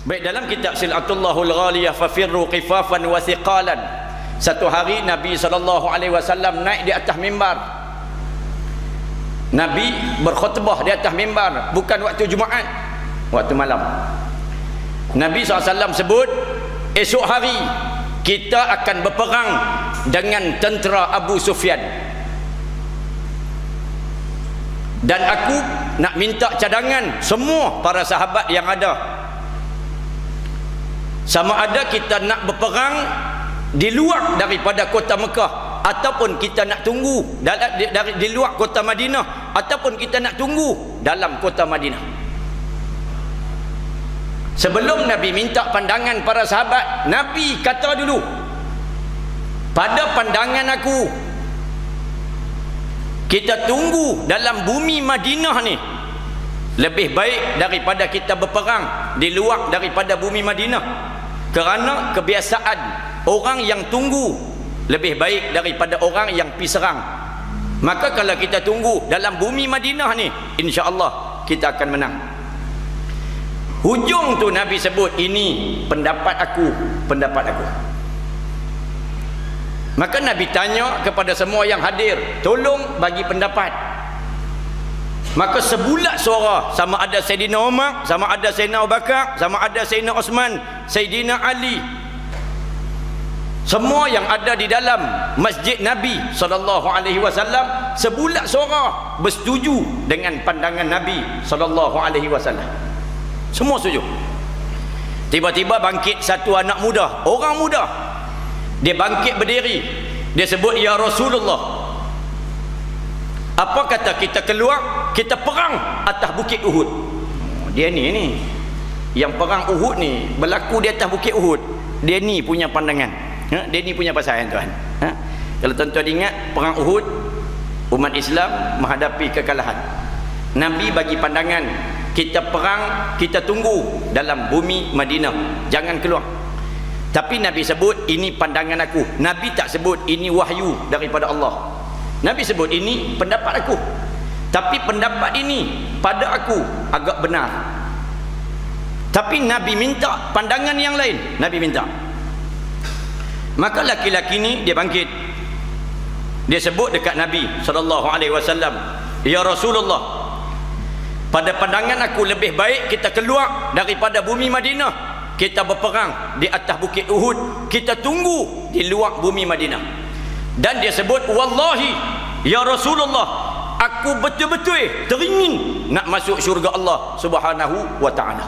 Baik, dalam kitab Silatullahul Ghaliyah fafirru qifafan wa thiqalan, satu hari Nabi SAW naik di atas mimbar. Nabi berkhutbah di atas mimbar, bukan waktu Jumaat, waktu malam. Nabi SAW sebut, esok hari kita akan berperang dengan tentera Abu Sufyan, dan aku nak minta cadangan semua para sahabat yang ada, sama ada kita nak berperang di luar daripada kota Mekah, ataupun kita nak tunggu di luar kota Madinah, ataupun kita nak tunggu dalam kota Madinah. Sebelum Nabi minta pandangan para sahabat, Nabi kata dulu, pada pandangan aku, kita tunggu dalam bumi Madinah ni lebih baik daripada kita berperang di luar daripada bumi Madinah, kerana kebiasaan orang yang tunggu lebih baik daripada orang yang pergi serang. Maka kalau kita tunggu dalam bumi Madinah ni, insya-Allah kita akan menang. Hujung tu Nabi sebut, ini pendapat aku, pendapat aku. Maka Nabi tanya kepada semua yang hadir, tolong bagi pendapat. Maka sebulat suara, sama ada Sayyidina Umar, sama ada Sayyidina Abu Bakar, sama ada Sayyidina Osman, Sayyidina Ali, semua yang ada di dalam masjid Nabi SAW, sebulat suara bersetuju dengan pandangan Nabi SAW. Semua setuju. Tiba-tiba bangkit satu anak muda, orang muda. Dia bangkit berdiri, dia sebut, ya Rasulullah, apa kata kita keluar, kita perang atas bukit Uhud. Dia ni yang perang Uhud ni berlaku di atas bukit Uhud. Dia ni punya pandangan, dia ni punya pasal, tuan. Kalau tuan-tuan ingat, perang Uhud umat Islam menghadapi kekalahan. Nabi bagi pandangan, kita perang, kita tunggu dalam bumi Madinah, jangan keluar. Tapi Nabi sebut, ini pandangan aku. Nabi tak sebut ini wahyu daripada Allah. Nabi sebut, ini pendapat aku, tapi pendapat ini pada aku agak benar. Tapi Nabi minta pandangan yang lain, Nabi minta. Maka laki-laki ni dia bangkit, dia sebut dekat Nabi SAW, ya Rasulullah, pada pandangan aku lebih baik kita keluar daripada bumi Madinah, kita berperang di atas bukit Uhud, kita tunggu di luar bumi Madinah. Dan dia sebut, wallahi ya Rasulullah, aku betul-betul teringin nak masuk syurga Allah Subhanahu wa ta'ala.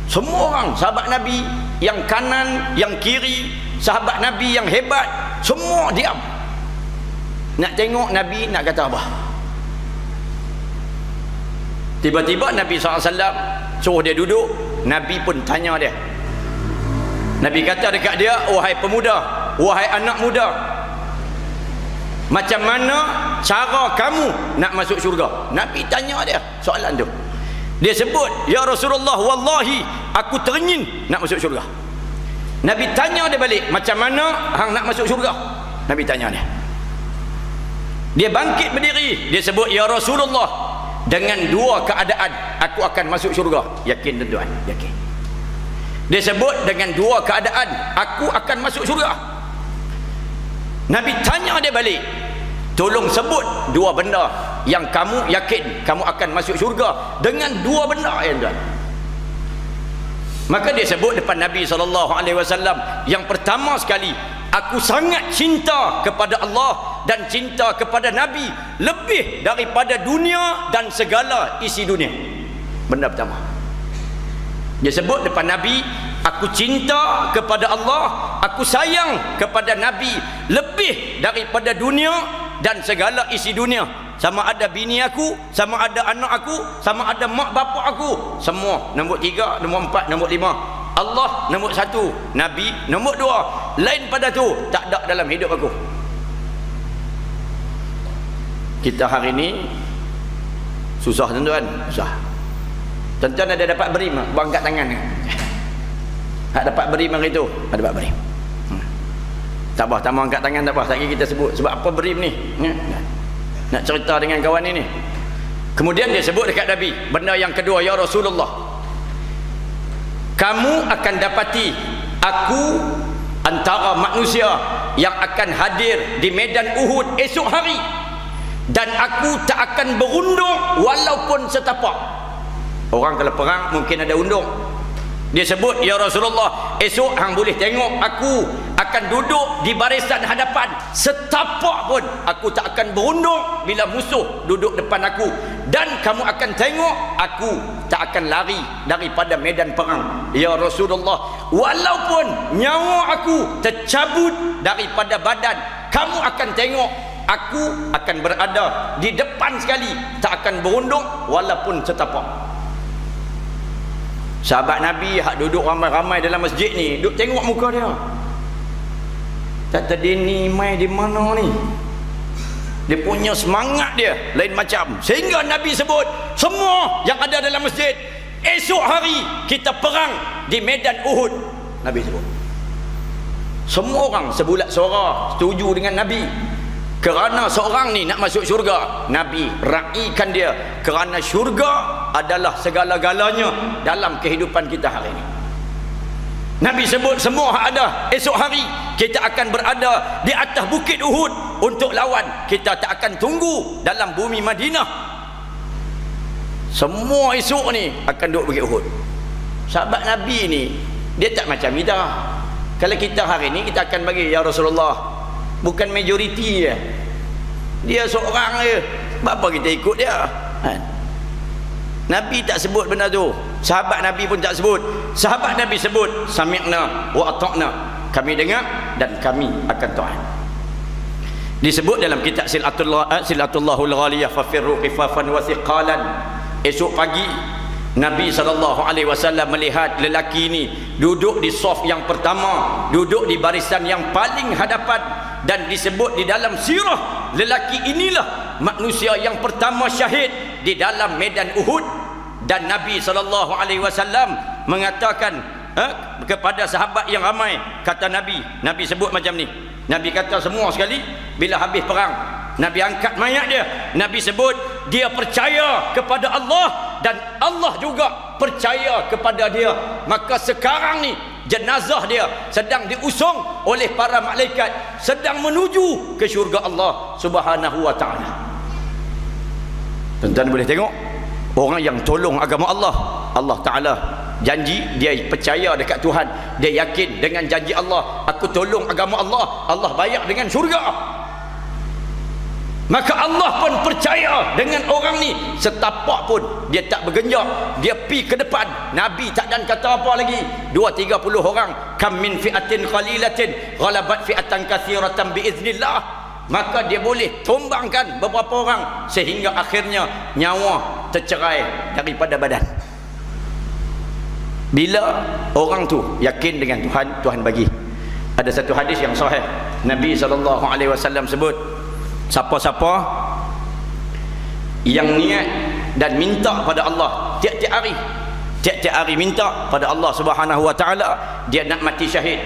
Semua orang, sahabat Nabi yang kanan, yang kiri, sahabat Nabi yang hebat, semua diam, nak tengok Nabi nak kata apa. Tiba-tiba Nabi SAW suruh dia duduk. Nabi pun tanya dia. Nabi kata dekat dia, wahai pemuda, wahai anak muda, macam mana cara kamu nak masuk syurga? Nabi tanya dia soalan tu. Dia sebut, ya Rasulullah, wallahi aku teringin nak masuk syurga. Nabi tanya dia balik, macam mana hang nak masuk syurga? Nabi tanya dia. Dia bangkit berdiri, dia sebut, ya Rasulullah, dengan dua keadaan aku akan masuk syurga. Yakin tuan-tuan? Yakin. Dia sebut, dengan dua keadaan aku akan masuk syurga. Nabi tanya dia balik, tolong sebut dua benda yang kamu yakin kamu akan masuk syurga dengan dua benda, ya tuan. Maka dia sebut depan Nabi SAW, yang pertama sekali, aku sangat cinta kepada Allah dan cinta kepada Nabi lebih daripada dunia dan segala isi dunia. Benda pertama. Dia sebut depan Nabi, aku cinta kepada Allah, aku sayang kepada Nabi lebih daripada dunia dan segala isi dunia. Sama ada bini aku, sama ada anak aku, sama ada mak bapak aku, semua. Nombor 3, nombor 4, nombor 5. Allah nombor 1, Nabi nombor 2. Lain pada tu tak ada dalam hidup aku. Kita hari ni susah tuan-tuan, susah. Tuan-tuan ada dapat beri mak, buang kat tangan ni. Hak dapat beri hari tu, ada dapat beri. Tak apa, tak mau angkat tangan tak apa. Sekali kita sebut sebab apa beri ni. Nak cerita dengan kawan ini. Kemudian dia sebut dekat Nabi, benda yang kedua, ya Rasulullah, kamu akan dapati aku antara manusia yang akan hadir di medan Uhud esok hari, dan aku tak akan berundung walaupun setapak. Orang kalau perang mungkin ada undung. Dia sebut, ya Rasulullah, esok hang boleh tengok aku akan duduk di barisan hadapan, setapak pun aku tak akan berundung bila musuh duduk depan aku, dan kamu akan tengok aku tak akan lari daripada medan perang, ya Rasulullah, walaupun nyawa aku tercabut daripada badan, kamu akan tengok aku akan berada di depan sekali, tak akan berundung walaupun setapak. Sahabat Nabi hak duduk ramai-ramai dalam masjid ni, duduk tengok muka dia. Kata dia ni mai di mana ni? Dia punya semangat dia lain macam. Sehingga Nabi sebut, semua yang ada dalam masjid, esok hari kita perang di medan Uhud. Nabi sebut. Semua orang sebulat suara setuju dengan Nabi. Kerana seorang ni nak masuk syurga, Nabi raikan dia, kerana syurga adalah segala-galanya dalam kehidupan kita hari ini. Nabi sebut semua ada, esok hari kita akan berada di atas bukit Uhud untuk lawan. Kita tak akan tunggu dalam bumi Madinah. Semua esok ni akan duduk bukit Uhud. Sahabat Nabi ni dia tak macam kita. Kalau kita hari ni kita akan bagi, ya Rasulullah, bukan majoriti dia, dia seorang je, apa kita ikut dia? Nabi tak sebut benda tu, sahabat Nabi pun tak sebut. Sahabat Nabi sebut, sami'na wa ata'na, kami dengar dan kami akan taat. Disebut dalam kitab Silatullahul Ghaliyah, fafirru khifafan wa thiqalan. Esok pagi Nabi SAW melihat lelaki ini duduk di saf yang pertama, duduk di barisan yang paling hadapan, dan disebut di dalam sirah, lelaki inilah manusia yang pertama syahid di dalam medan Uhud. Dan Nabi SAW mengatakan kepada sahabat yang ramai, kata Nabi sebut macam ni. Nabi kata semua sekali bila habis perang, Nabi angkat mayat dia, Nabi sebut dia percaya kepada Allah dan Allah juga percaya kepada dia. Maka sekarang ni jenazah dia sedang diusung oleh para malaikat, sedang menuju ke syurga Allah Subhanahu wa ta'ala. Tuan-tuan boleh tengok orang yang tolong agama Allah, Allah Ta'ala janji, dia percaya dekat Tuhan, dia yakin dengan janji Allah, aku tolong agama Allah, Allah bayar dengan syurga. Maka Allah pun percaya dengan orang ni, setapak pun dia tak bergenjak, dia pi ke depan. Nabi tak dan kata apa lagi, 2-30 orang, kam min fi'atin qalilatin ghalabat fi'atan katsiratan biiznillah. Maka dia boleh tumbangkan beberapa orang sehingga akhirnya nyawa tercerai daripada badan. Bila orang tu yakin dengan Tuhan, Tuhan bagi. Ada satu hadis yang sahih, Nabi SAW sebut, siapa-siapa yang niat dan minta pada Allah tiap-tiap hari minta pada Allah Subhanahu wa ta'ala, dia nak mati syahid,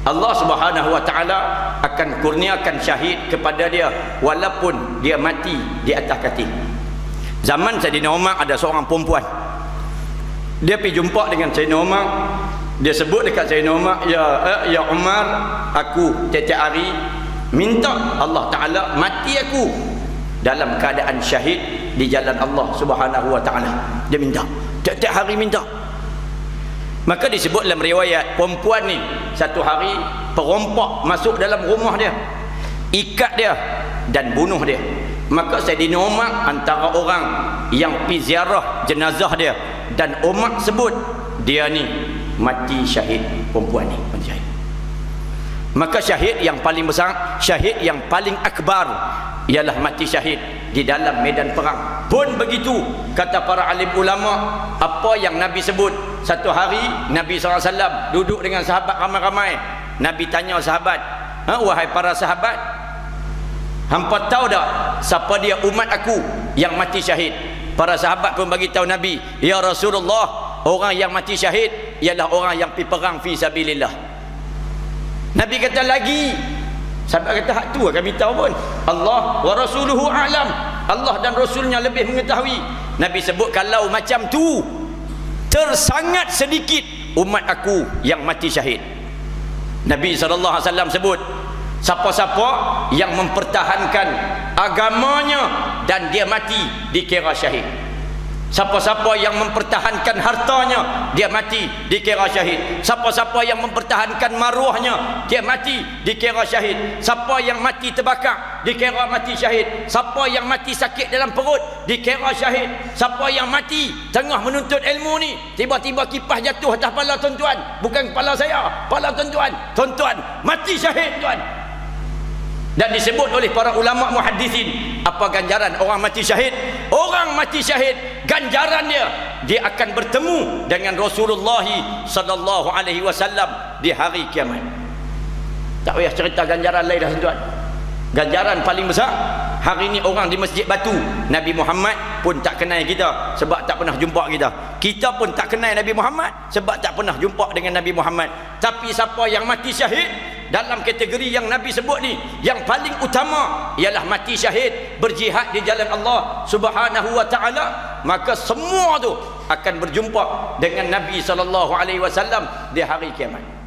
Allah Subhanahu wa ta'ala akan kurniakan syahid kepada dia walaupun dia mati di atas katil. Zaman Sayyidina Umar ada seorang perempuan, dia pergi jumpa dengan Sayyidina Umar, dia sebut dekat Sayyidina Umar, ya Umar, aku tiap-tiap hari minta Allah Ta'ala mati aku dalam keadaan syahid di jalan Allah Subhanahu wa ta'ala. Dia minta, tiap-tiap hari minta. Maka disebut dalam riwayat, perempuan ni satu hari perompak masuk dalam rumah dia, ikat dia dan bunuh dia. Maka Sayyidina Umar antara orang yang pergi ziarah jenazah dia, dan Umar sebut dia ni mati syahid, perempuan ni mati syahid. Maka syahid yang paling besar, syahid yang paling akbar ialah mati syahid di dalam medan perang. Pun begitu kata para alim ulama, apa yang Nabi sebut, satu hari Nabi SAW duduk dengan sahabat ramai-ramai. Nabi tanya sahabat, wahai para sahabat, hampa tahu tak siapa dia umat aku yang mati syahid? Para sahabat pun bagi tahu Nabi, ya Rasulullah, orang yang mati syahid ialah orang yang pergi perang fi sabilillah. Nabi kata lagi, sahabat kata hak tu kami tahu pun, Allah wa rasuluhu a'lam, Allah dan Rasulnya lebih mengetahui. Nabi sebut kalau macam tu tersangat sedikit umat aku yang mati syahid. Nabi SAW sebut, siapa-siapa yang mempertahankan agamanya dan dia mati dikira syahid. Siapa-siapa yang mempertahankan hartanya, dia mati dikira syahid. Siapa-siapa yang mempertahankan maruahnya, dia mati dikira syahid. Siapa yang mati terbakar, dikira mati syahid. Siapa yang mati sakit dalam perut, dikira syahid. Siapa yang mati tengah menuntut ilmu ni, tiba-tiba kipas jatuh atas kepala tuan-tuan, bukan kepala saya, kepala tuan-tuan, tuan-tuan mati syahid tuan. Dan disebut oleh para ulama muhaddisin, apa ganjaran orang mati syahid? Orang mati syahid, ganjaran dia akan bertemu dengan Rasulullah sallallahu alaihi wasallam di hari kiamat. Tak payah cerita ganjaran lain dah tuan. Ganjaran paling besar hari ini orang di Masjid Batu, Nabi Muhammad pun tak kenal kita sebab tak pernah jumpa kita. Kita pun tak kenal Nabi Muhammad sebab tak pernah jumpa dengan Nabi Muhammad. Tapi siapa yang mati syahid dalam kategori yang Nabi sebut ni, yang paling utama ialah mati syahid berjihad di jalan Allah Subhanahu wa taala, maka semua tu akan berjumpa dengan Nabi sallallahu alaihi wasallam di hari kiamat.